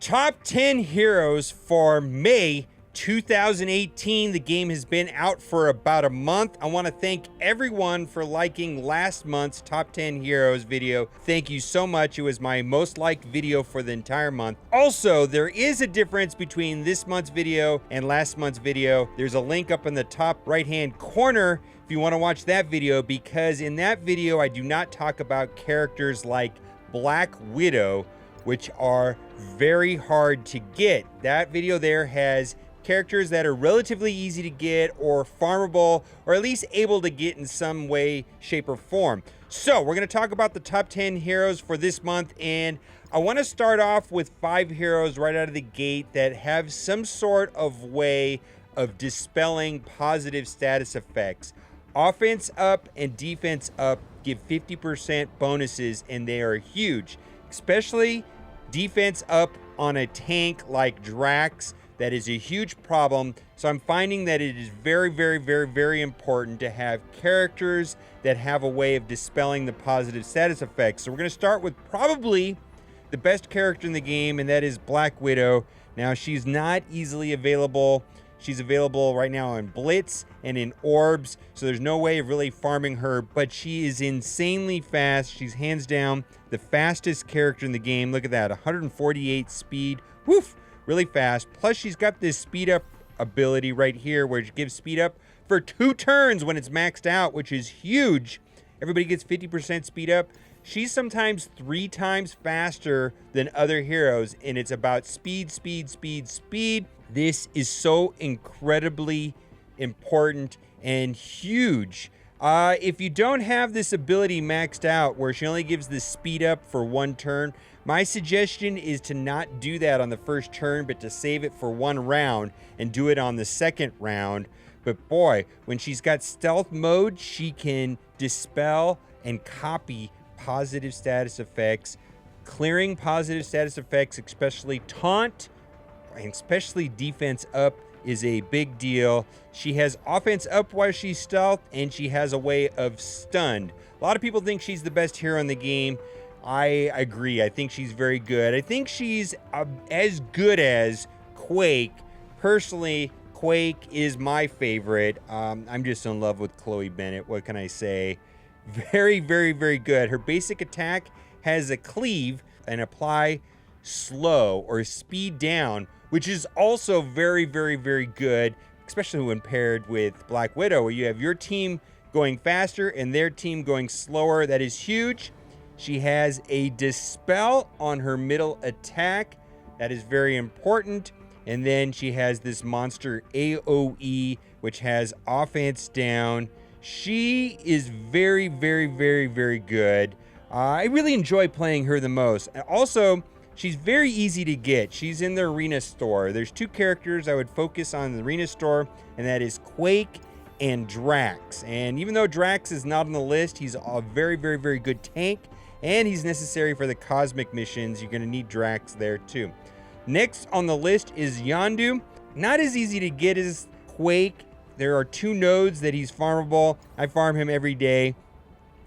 Top 10 heroes for May 2018. The game has been out for about a month. I want to thank everyone for liking last month's Top 10 Heroes video. Thank you so much. It was my most liked video for the entire month. Also, there is a difference between this month's video and last month's video. There's a link up in the top right-hand corner if you want to watch that video, because in that video, I do not talk about characters like Black Widow, which are very hard to get. That video there has characters that are relatively easy to get or farmable, or at least able to get in some way, shape, or form. So we're going to talk about the top 10 heroes for this month, and I want to start off with 5 heroes right out of the gate that have some sort of way of dispelling positive status effects. Offense up and defense up give 50% bonuses, and they are huge. Especially defense up on a tank like Drax. That is a huge problem. So I'm finding that it is very important to have characters that have a way of dispelling the positive status effects. So we're going to start with probably the best character in the game, and that is Black Widow. Now, she's not easily available. She's available right now in Blitz and in Orbs, so there's no way of really farming her, but she is insanely fast. She's hands down the fastest character in the game. Look at that, 148 speed. Woof, really fast. Plus, she's got this speed up ability right here where she gives speed up for 2 turns when it's maxed out, which is huge. Everybody gets 50% speed up. She's sometimes 3 times faster than other heroes, and it's about speed. This is so incredibly important and huge. If you don't have this ability maxed out where she only gives the speed up for 1 turn, my suggestion is to not do that on the first turn, but to save it for 1 round and do it on the second round. But boy, when she's got stealth mode, she can dispel and copy positive status effects. Clearing positive status effects, especially taunt, and especially defense up, is a big deal. She has offense up while she's stealth, and she has a way of stunned. A lot of people think she's the best hero in the game. I agree. I think she's very good. I think she's as good as Quake. Personally, Quake is my favorite. I'm just in love with Chloe Bennett. What can I say? Very good. Her basic attack has a cleave and apply slow or speed down, which is also very good, especially when paired with Black Widow, where you have your team going faster and their team going slower. That is huge. She has a dispel on her middle attack. That is very important. And then she has this monster AoE, which has offense down. She is very good. I really enjoy playing her the most. And also, she's very easy to get. She's in the arena store. There's 2 characters I would focus on in the arena store, and that is Quake and Drax. And even though Drax is not on the list, he's a very good tank, and he's necessary for the cosmic missions. You're going to need Drax there too. Next on the list is Yondu. Not as easy to get as Quake. There are 2 nodes that he's farmable. I farm him every day.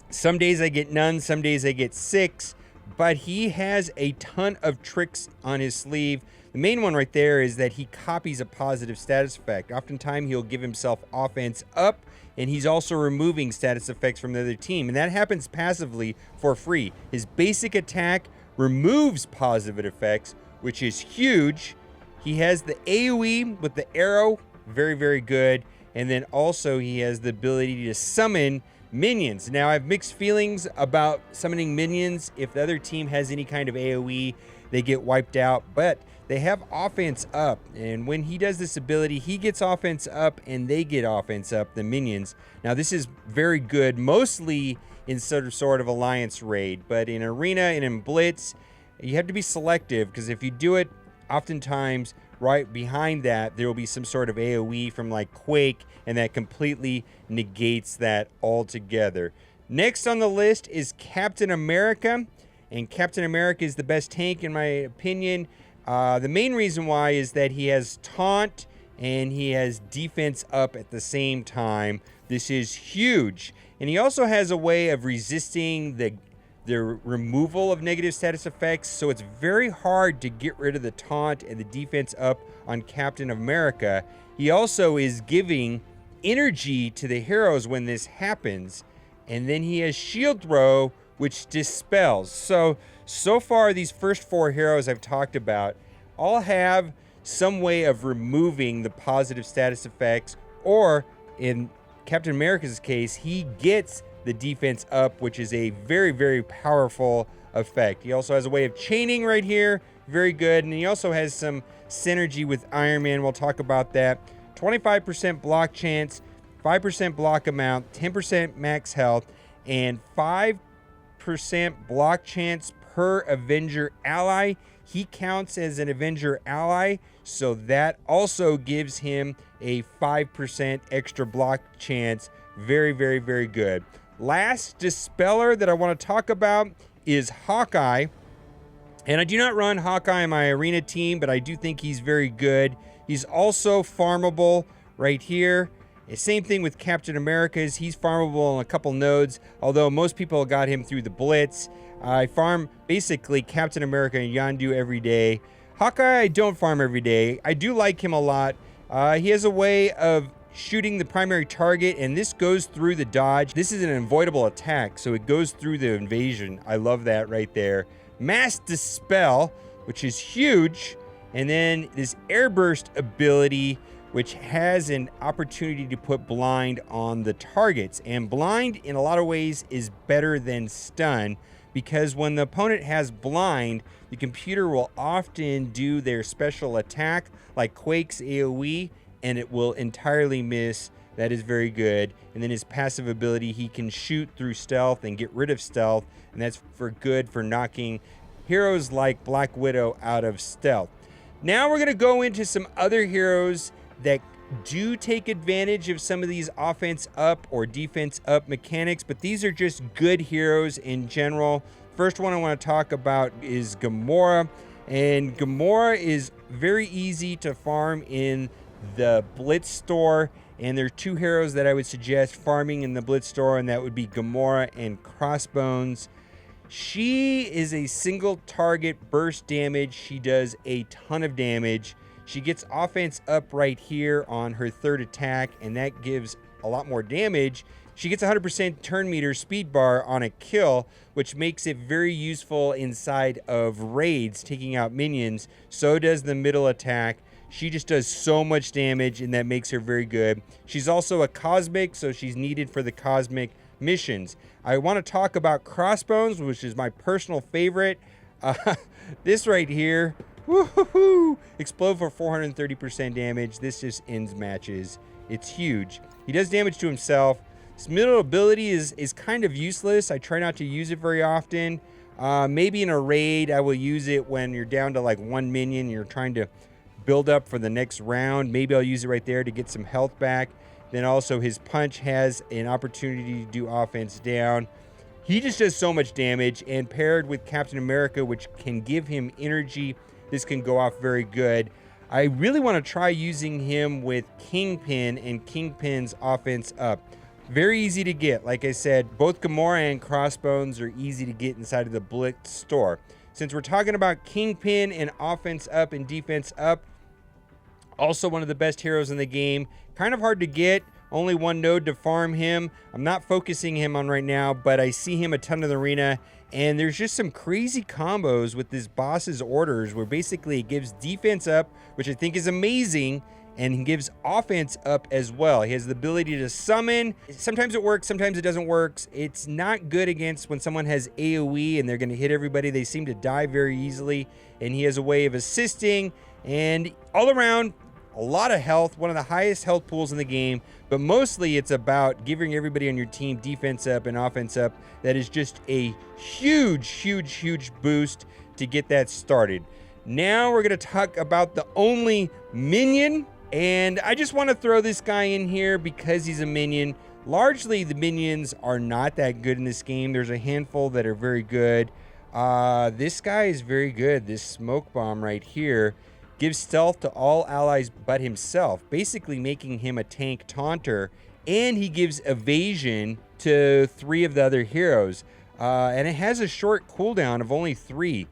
Some days I get none, some days I get 6. But he has a ton of tricks on his sleeve. The main one right there is that he copies a positive status effect. Oftentimes, he'll give himself offense up, and he's also removing status effects from the other team. And that happens passively for free. His basic attack removes positive effects, which is huge. He has the AoE with the arrow, very good. And then also he has the ability to summon minions. Now, I have mixed feelings about summoning minions. If the other team has any kind of AoE, they get wiped out, but they have offense up. And when he does this ability, he gets offense up and they get offense up, the minions. Now, this is very good, mostly in sort of alliance raid, but in arena and in blitz, you have to be selective, because if you do it, oftentimes right behind that, there will be some sort of AoE from like Quake, and that completely negates that altogether. Next on the list is Captain America, and Captain America is the best tank in my opinion. The main reason why is that he has taunt and he has defense up at the same time. This is huge. And he also has a way of resisting the the removal of negative status effects, so it's very hard to get rid of the taunt and the defense up on Captain America. He also is giving energy to the heroes when this happens, and then he has shield throw, which dispels. So far, these first 4 heroes I've talked about all have some way of removing the positive status effects, or in Captain America's case, he gets the defense up, which is a very, very powerful effect. He also has a way of chaining right here, very good, and he also has some synergy with Iron Man. We'll talk about that. 25% block chance, 5% block amount, 10% max health, and 5% block chance per Avenger ally. He counts as an Avenger ally, so that also gives him a 5% extra block chance. Very, very, very good. Last dispeller that I want to talk about is Hawkeye. And I do not run Hawkeye in my arena team, but I do think he's very good. He's also farmable right here. Same thing with Captain America's. He's farmable on a couple nodes, although most people got him through the Blitz. I farm basically Captain America and Yondu every day. Hawkeye, I don't farm every day. I do like him a lot. He has a way of shooting the primary target, and this goes through the dodge. This is an avoidable attack, so it goes through the invasion. I love that right there. Mass Dispel, which is huge, and then this Airburst ability, which has an opportunity to put blind on the targets. And blind, in a lot of ways, is better than stun, because when the opponent has blind, the computer will often do their special attack, like Quake's AoE, and it will entirely miss. That is very good. And then his passive ability, he can shoot through stealth and get rid of stealth, and that's good for knocking heroes like Black Widow out of stealth. Now we're going to go into some other heroes that do take advantage of some of these offense up or defense up mechanics, but these are just good heroes in general. First one I want to talk about is Gamora, and Gamora is very easy to farm in the Blitz store, and there are 2 heroes that I would suggest farming in the Blitz store, and that would be Gamora and Crossbones. She is a single target burst damage. She does a ton of damage. She gets offense up right here on her 3rd attack, and that gives a lot more damage. She gets 100% turn meter speed bar on a kill, which makes it very useful inside of raids, taking out minions. So does the middle attack. She just does so much damage, and that makes her very good. She's also a cosmic, so she's needed for the cosmic missions. I want to talk about Crossbones, which is my personal favorite. This right here, woohoo! Explode for 430% damage. This just ends matches. It's huge. He does damage to himself. His middle ability is kind of useless. I try not to use it very often. Maybe in a raid, I will use it when you're down to like 1 minion. You're trying to build up for the next round. Maybe I'll use it right there to get some health back. Then also his punch has an opportunity to do offense down. He just does so much damage, and paired with Captain America, which can give him energy, this can go off very good. I really want to try using him with Kingpin and Kingpin's offense up. Very easy to get. Like I said, both Gamora and Crossbones are easy to get inside of the Blitz store. Since we're talking about Kingpin and offense up and defense up, also one of the best heroes in the game. Kind of hard to get. Only 1 node to farm him. I'm not focusing him on right now, but I see him a ton in the arena. And there's just some crazy combos with this boss's orders where basically it gives defense up, which I think is amazing, and he gives offense up as well. He has the ability to summon. Sometimes it works, sometimes it doesn't work. It's not good against when someone has AoE and they're going to hit everybody. They seem to die very easily, and he has a way of assisting, and all around, a lot of health, one of the highest health pools in the game, but mostly it's about giving everybody on your team defense up and offense up. That is just a huge, huge, huge boost to get that started. Now we're going to talk about the only minion, and I just want to throw this guy in here because he's a minion. Largely, the minions are not that good in this game. There's a handful that are very good. This guy is very good. This smoke bomb right here gives stealth to all allies but himself, basically making him a tank taunter, and he gives evasion to 3 of the other heroes. and it has a short cooldown of only 3.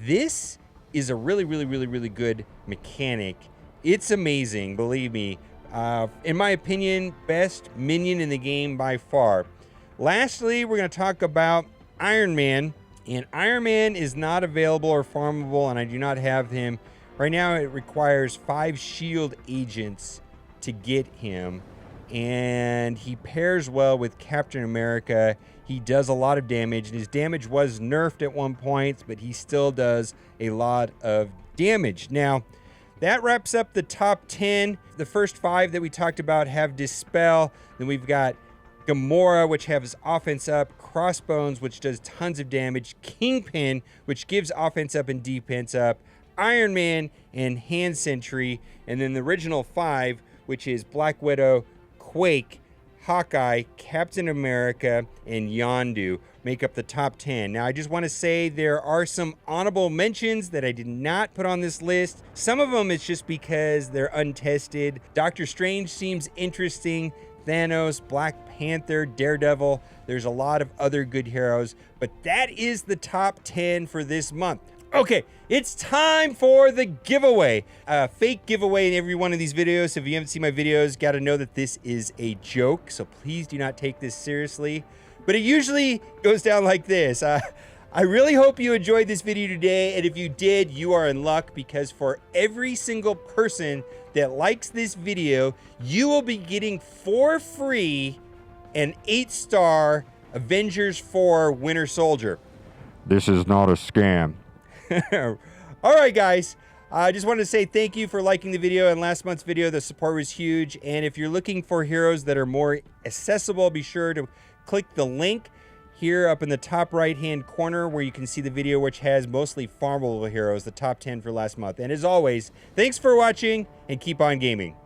This is a really good mechanic. It's amazing, believe me. In my opinion, best minion in the game by far. Lastly, we're going to talk about Iron Man. And Iron Man is not available or farmable, and I do not have him. Right now, it requires 5 shield agents to get him. And he pairs well with Captain America. He does a lot of damage, and his damage was nerfed at one point, but he still does a lot of damage. Now, that wraps up the top 10. The first 5 that we talked about have Dispel. Then we've got Gamora, which has offense up, Crossbones, which does tons of damage, Kingpin, which gives offense up and defense up, Iron Man, and Hand Sentry, and then the original 5, which is Black Widow, Quake, Hawkeye, Captain America, and Yondu, make up the top 10. Now, I just want to say there are some honorable mentions that I did not put on this list. Some of them it's just because they're untested. Doctor Strange seems interesting. Thanos, Black Panther, Daredevil. There's a lot of other good heroes, but that is the top 10 for this month. Okay, it's time for the giveaway. Fake giveaway in every one of these videos. So if you haven't seen my videos, got to know that this is a joke. So please do not take this seriously. But it usually goes down like this. I really hope you enjoyed this video today. And if you did, you are in luck, because for every single person that likes this video, you will be getting for free an 8-star Avengers 4 Winter Soldier. This is not a scam. All right, guys. I just wanted to say thank you for liking the video. And last month's video, the support was huge. And if you're looking for heroes that are more accessible, be sure to click the link here up in the top right-hand corner where you can see the video, which has mostly farmable heroes, the top 10 for last month. And as always, thanks for watching and keep on gaming.